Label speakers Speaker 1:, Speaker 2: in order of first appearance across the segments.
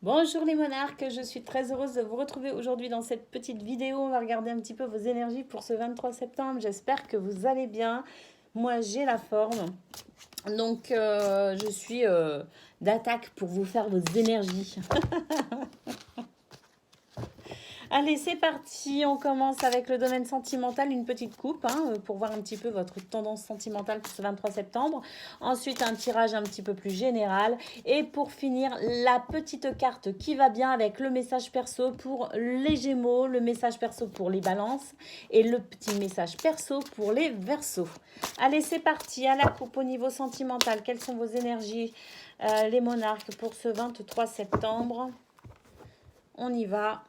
Speaker 1: Bonjour les monarques, je suis très heureuse de vous retrouver aujourd'hui dans cette petite vidéo. On va regarder un petit peu vos énergies pour ce 23 septembre. J'espère que vous allez bien. Moi, j'ai la forme. Donc, je suis d'attaque pour vous faire vos énergies. Allez, c'est parti. On commence avec le domaine sentimental, une petite coupe pour voir un petit peu votre tendance sentimentale pour ce 23 septembre. Ensuite, un tirage un petit peu plus général. Et pour finir, la petite carte qui va bien avec le message perso pour les Gémeaux, le message perso pour les Balances et le petit message perso pour les Verseaux. Allez, c'est parti. À la coupe au niveau sentimental, quelles sont vos énergies, les monarques, pour ce 23 septembre? On y va.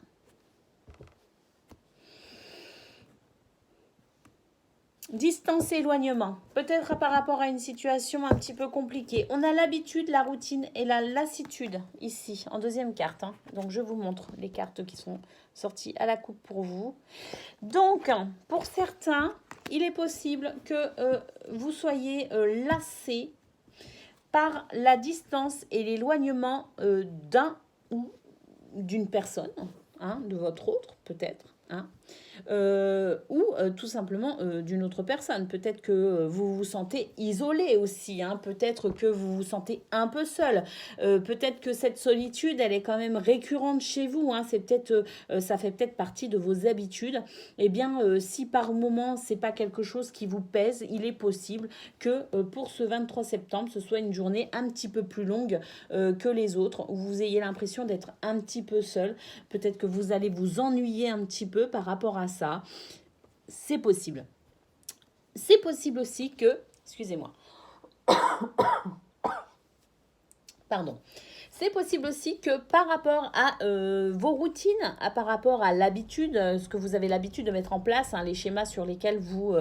Speaker 1: Distance et éloignement, peut-être par rapport à une situation un petit peu compliquée. On a l'habitude, la routine et la lassitude ici, en deuxième carte. Donc, je vous montre les cartes qui sont sorties à la coupe pour vous. Donc, pour certains, il est possible que vous soyez lassés par la distance et l'éloignement d'un ou d'une personne, de votre autre peut-être. Ou tout simplement d'une autre personne. Peut-être que vous vous sentez isolé aussi, peut-être que vous vous sentez un peu seul, peut-être que cette solitude, elle est quand même récurrente chez vous, c'est peut-être, ça fait peut-être partie de vos habitudes. Eh bien, si par moment, c'est pas quelque chose qui vous pèse, il est possible que pour ce 23 septembre, ce soit une journée un petit peu plus longue que les autres, où vous ayez l'impression d'être un petit peu seul. Peut-être que vous allez vous ennuyer un petit peu par rapport à ça. C'est possible. C'est possible aussi que... Excusez-moi. Pardon. C'est possible aussi que par rapport à vos routines, par rapport à l'habitude, ce que vous avez l'habitude de mettre en place, les schémas sur lesquels vous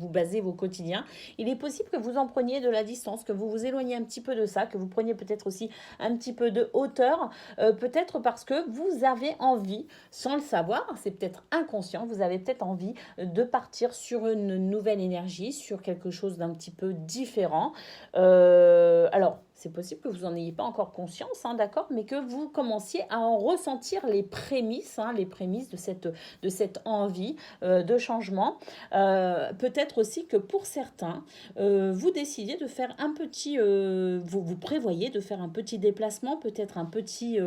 Speaker 1: basez vos quotidiens, il est possible que vous en preniez de la distance, que vous vous éloigniez un petit peu de ça, que vous preniez peut-être aussi un petit peu de hauteur, peut-être parce que vous avez envie, sans le savoir, c'est peut-être inconscient, vous avez peut-être envie de partir sur une nouvelle énergie, sur quelque chose d'un petit peu différent. Alors, c'est possible que vous n'en ayez pas encore conscience, d'accord, mais que vous commenciez à en ressentir les prémices de cette envie de changement. Peut-être aussi que pour certains, vous décidez de faire un petit, vous prévoyez de faire un petit déplacement, peut-être un petit,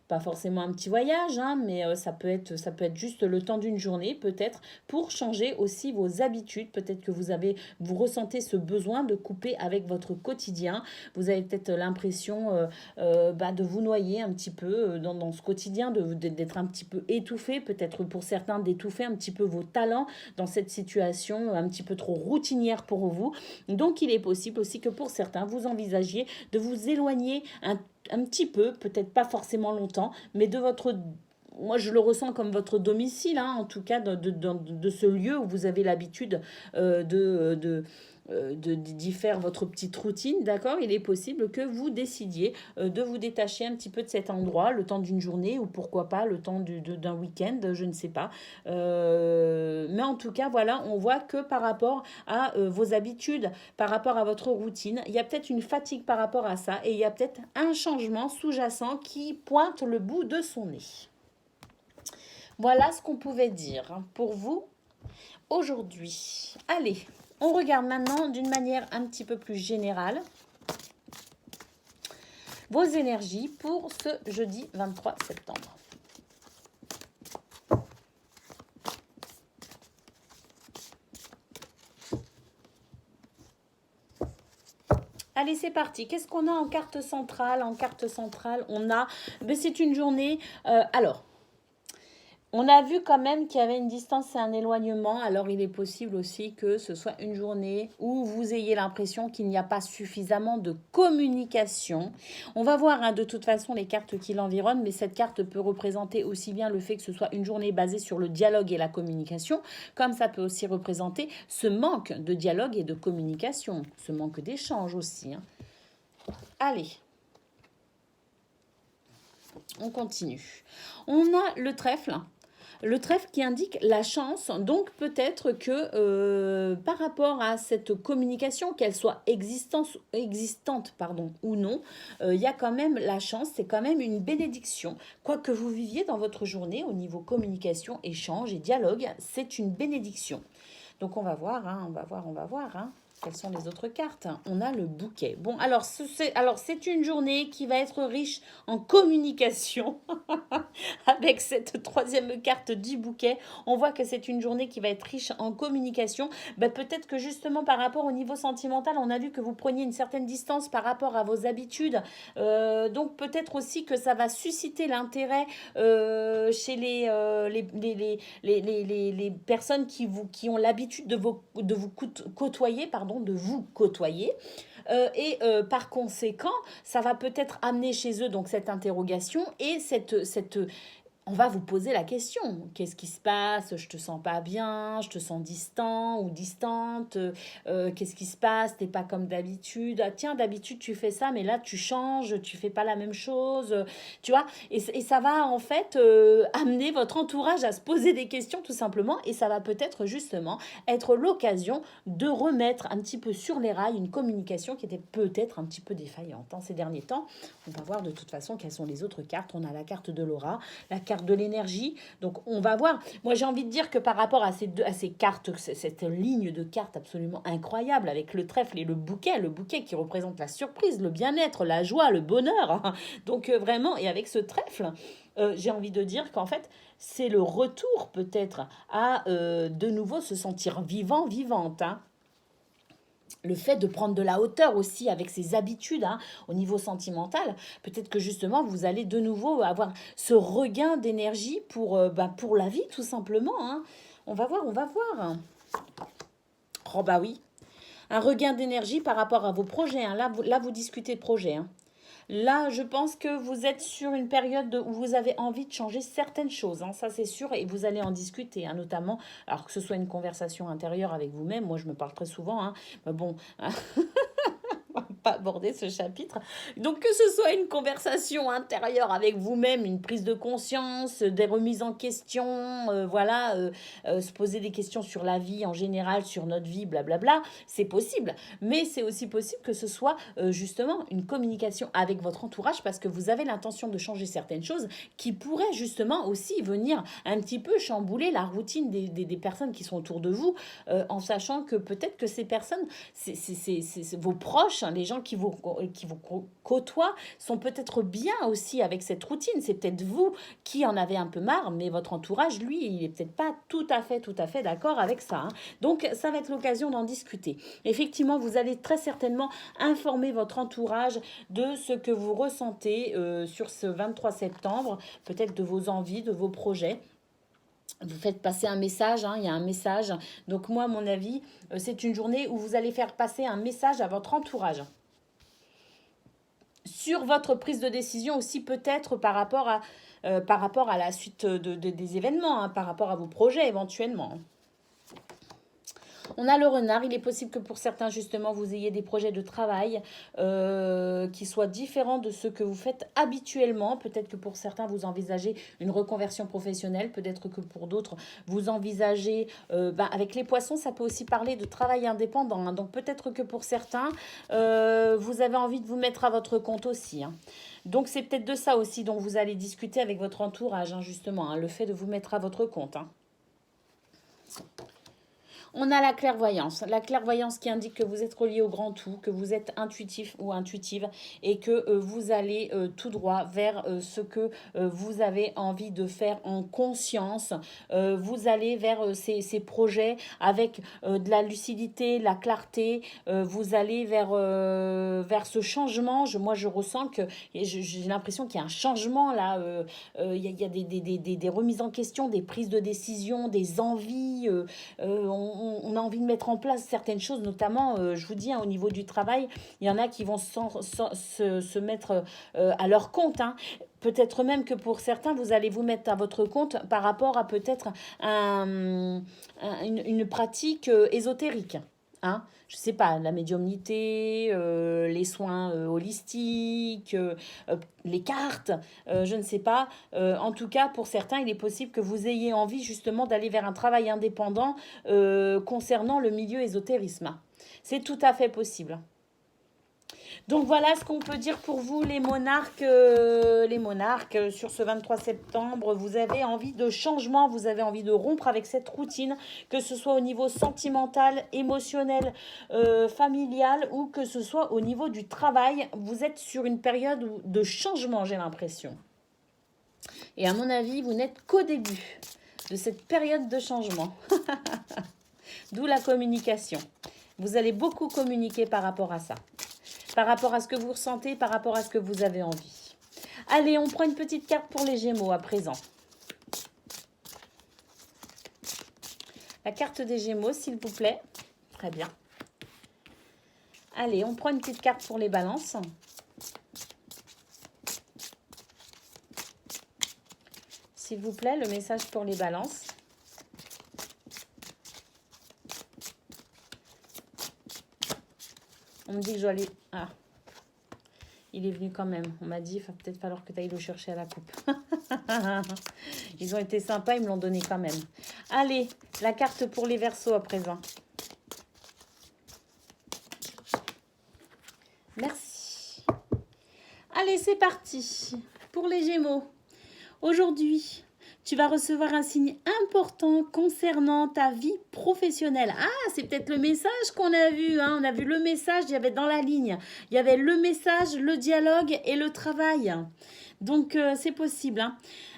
Speaker 1: pas forcément un petit voyage, mais ça peut être juste le temps d'une journée, peut-être, pour changer aussi vos habitudes. Peut-être que vous ressentez ce besoin de couper avec votre quotidien. Vous avez peut-être l'impression de vous noyer un petit peu dans ce quotidien, d'être un petit peu étouffé, peut-être pour certains d'étouffer un petit peu vos talents dans cette situation un petit peu trop routinière pour vous. Donc il est possible aussi que pour certains, vous envisagiez de vous éloigner un petit peu, peut-être pas forcément longtemps, mais de votre... Moi, je le ressens comme votre domicile, en tout cas de ce lieu où vous avez l'habitude d'y faire votre petite routine, d'accord? Il est possible que vous décidiez de vous détacher un petit peu de cet endroit, le temps d'une journée ou pourquoi pas le temps d'un week-end, je ne sais pas. Mais en tout cas, voilà, on voit que par rapport à vos habitudes, par rapport à votre routine, il y a peut-être une fatigue par rapport à ça et il y a peut-être un changement sous-jacent qui pointe le bout de son nez. Voilà ce qu'on pouvait dire pour vous aujourd'hui. Allez, on regarde maintenant d'une manière un petit peu plus générale vos énergies pour ce jeudi 23 septembre. Allez, c'est parti. Qu'est-ce qu'on a en carte centrale? En carte centrale, on a... c'est une journée... alors, on a vu quand même qu'il y avait une distance et un éloignement. Alors, il est possible aussi que ce soit une journée où vous ayez l'impression qu'il n'y a pas suffisamment de communication. On va voir de toute façon les cartes qui l'environnent, mais cette carte peut représenter aussi bien le fait que ce soit une journée basée sur le dialogue et la communication, comme ça peut aussi représenter ce manque de dialogue et de communication, ce manque d'échange aussi. Allez. On continue. On a le trèfle. Le trèfle qui indique la chance, donc peut-être que par rapport à cette communication, qu'elle soit existante pardon, ou non, il y a quand même la chance, c'est quand même une bénédiction. Quoi que vous viviez dans votre journée au niveau communication, échange et dialogue, c'est une bénédiction. Donc on va voir, hein, on va voir. Hein. Quelles sont les autres cartes? On a le bouquet. Bon, alors c'est une journée qui va être riche en communication. Avec cette troisième carte du bouquet, on voit que c'est une journée qui va être riche en communication. Ben, peut-être que justement par rapport au niveau sentimental, on a vu que vous preniez une certaine distance par rapport à vos habitudes. Donc peut-être aussi que ça va susciter l'intérêt chez les personnes qui ont l'habitude de vous côtoyer, pardon, de vous côtoyer. Par conséquent, ça va peut-être amener chez eux donc cette interrogation et on va vous poser la question. Qu'est-ce qui se passe? Je te sens pas bien, je te sens distant ou distante. Qu'est-ce qui se passe? T'es pas comme d'habitude. Ah, tiens, d'habitude tu fais ça, mais là tu changes, tu fais pas la même chose. Tu vois? Et ça va en fait amener votre entourage à se poser des questions tout simplement. Et ça va peut-être justement être l'occasion de remettre un petit peu sur les rails une communication qui était peut-être un petit peu défaillante ces derniers temps. On va voir de toute façon quelles sont les autres cartes. On a la carte de l'aura, la carte de l'énergie. Donc, on va voir. Moi, j'ai envie de dire que par rapport à ces cartes, cette ligne de cartes absolument incroyable avec le trèfle et le bouquet qui représente la surprise, le bien-être, la joie, le bonheur. Donc, vraiment, et avec ce trèfle, j'ai envie de dire qu'en fait, c'est le retour peut-être à de nouveau se sentir vivant, vivante. Hein. Le fait de prendre de la hauteur aussi avec ses habitudes au niveau sentimental, peut-être que justement vous allez de nouveau avoir ce regain d'énergie pour la vie tout simplement. Hein. On va voir, on va voir. Oh bah oui, un regain d'énergie par rapport à vos projets. Hein. Là, vous discutez de projets. Hein. Là, je pense que vous êtes sur une période où vous avez envie de changer certaines choses, hein, ça c'est sûr, et vous allez en discuter, hein, notamment, alors que ce soit une conversation intérieure avec vous-même, moi je me parle très souvent, hein, mais bon, pas aborder ce chapitre. Donc que ce soit une conversation intérieure avec vous-même, une prise de conscience, des remises en question, se poser des questions sur la vie en général, sur notre vie, blablabla, c'est possible. Mais c'est aussi possible que ce soit justement une communication avec votre entourage parce que vous avez l'intention de changer certaines choses qui pourraient justement aussi venir un petit peu chambouler la routine des personnes qui sont autour de vous, en sachant que peut-être que ces personnes, c'est vos proches, hein, les gens qui vous côtoient, sont peut-être bien aussi avec cette routine. C'est peut-être vous qui en avez un peu marre, mais votre entourage, lui, il est peut-être pas tout à fait d'accord avec ça. Hein. Donc, ça va être l'occasion d'en discuter. Effectivement, vous allez très certainement informer votre entourage de ce que vous ressentez sur ce 23 septembre, peut-être de vos envies, de vos projets. Vous faites passer un message, hein, il y a un message. Donc moi, à mon avis, c'est une journée où vous allez faire passer un message à votre entourage. Sur votre prise de décision aussi peut-être par rapport à la suite des événements, hein, par rapport à vos projets éventuellement. On a le renard. Il est possible que pour certains, justement, vous ayez des projets de travail qui soient différents de ceux que vous faites habituellement. Peut-être que pour certains, vous envisagez une reconversion professionnelle. Peut-être que pour d'autres, vous envisagez... avec les poissons, ça peut aussi parler de travail indépendant. Hein. Donc peut-être que pour certains, vous avez envie de vous mettre à votre compte aussi. Hein. Donc c'est peut-être de ça aussi dont vous allez discuter avec votre entourage, hein, justement. Hein, le fait de vous mettre à votre compte. Hein. On a la clairvoyance qui indique que vous êtes relié au grand tout, que vous êtes intuitif ou intuitive et que vous allez tout droit vers ce que vous avez envie de faire en conscience. Vous allez vers ces projets avec de la lucidité, la clarté. Vous allez vers ce changement. Moi, je ressens que j'ai l'impression qu'il y a un changement là. Il y a des remises en question, des prises de décision, des envies. On a envie de mettre en place certaines choses, notamment, je vous dis, hein, au niveau du travail, il y en a qui vont se mettre à leur compte. Hein. Peut-être même que pour certains, vous allez vous mettre à votre compte par rapport à peut-être une pratique ésotérique. Hein, je sais pas, la médiumnité, les soins holistiques, les cartes, je ne sais pas. En tout cas, pour certains, il est possible que vous ayez envie justement d'aller vers un travail indépendant concernant le milieu ésotérisme. C'est tout à fait possible. Donc voilà ce qu'on peut dire pour vous, les monarques. Sur ce 23 septembre, vous avez envie de changement, vous avez envie de rompre avec cette routine, que ce soit au niveau sentimental, émotionnel, familial, ou que ce soit au niveau du travail. Vous êtes sur une période de changement, j'ai l'impression. Et à mon avis, vous n'êtes qu'au début de cette période de changement. D'où la communication. Vous allez beaucoup communiquer par rapport à ça. Par rapport à ce que vous ressentez, par rapport à ce que vous avez envie. Allez, on prend une petite carte pour les Gémeaux à présent. La carte des Gémeaux, s'il vous plaît. Très bien. Allez, on prend une petite carte pour les Balances. S'il vous plaît, le message pour les Balances. On me dit que je dois aller... Ah, il est venu quand même. On m'a dit, il va peut-être falloir que tu ailles le chercher à la coupe. Ils ont été sympas, ils me l'ont donné quand même. Allez, la carte pour les Verseaux à présent. Merci. Allez, c'est parti. Pour les Gémeaux. Aujourd'hui, tu vas recevoir un signe important concernant ta vie professionnelle. Ah, c'est peut-être le message qu'on a vu. Hein. On a vu le message, il y avait dans la ligne. Il y avait le message, le dialogue et le travail. Donc, c'est possible. Hein.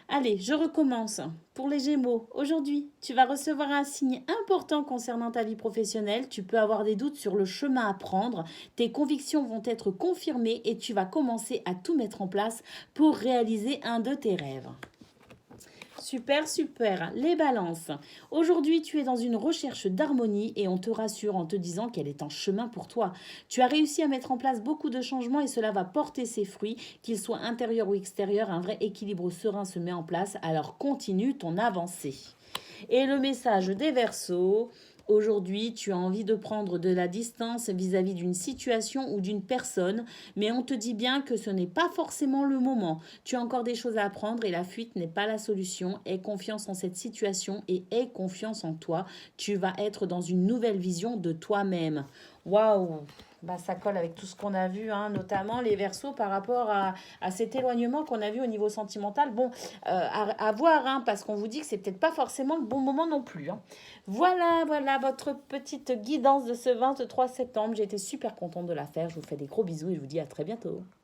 Speaker 1: Allez, je recommence. Pour les Gémeaux, aujourd'hui, tu vas recevoir un signe important concernant ta vie professionnelle. Tu peux avoir des doutes sur le chemin à prendre. Tes convictions vont être confirmées et tu vas commencer à tout mettre en place pour réaliser un de tes rêves. Super, super. Les Balances. Aujourd'hui, tu es dans une recherche d'harmonie et on te rassure en te disant qu'elle est en chemin pour toi. Tu as réussi à mettre en place beaucoup de changements et cela va porter ses fruits, qu'ils soient intérieurs ou extérieurs. Un vrai équilibre serein se met en place, alors continue ton avancée. Et le message des Verseaux... Aujourd'hui, tu as envie de prendre de la distance vis-à-vis d'une situation ou d'une personne, mais on te dit bien que ce n'est pas forcément le moment. Tu as encore des choses à apprendre et la fuite n'est pas la solution. Aie confiance en cette situation et aie confiance en toi. Tu vas être dans une nouvelle vision de toi-même. Waouh! Bah, ça colle avec tout ce qu'on a vu, hein, notamment les Verseaux par rapport à cet éloignement qu'on a vu au niveau sentimental. Bon, à voir, hein, parce qu'on vous dit que c'est peut-être pas forcément le bon moment non plus. Hein. Voilà votre petite guidance de ce 23 septembre. J'ai été super contente de la faire. Je vous fais des gros bisous et je vous dis à très bientôt.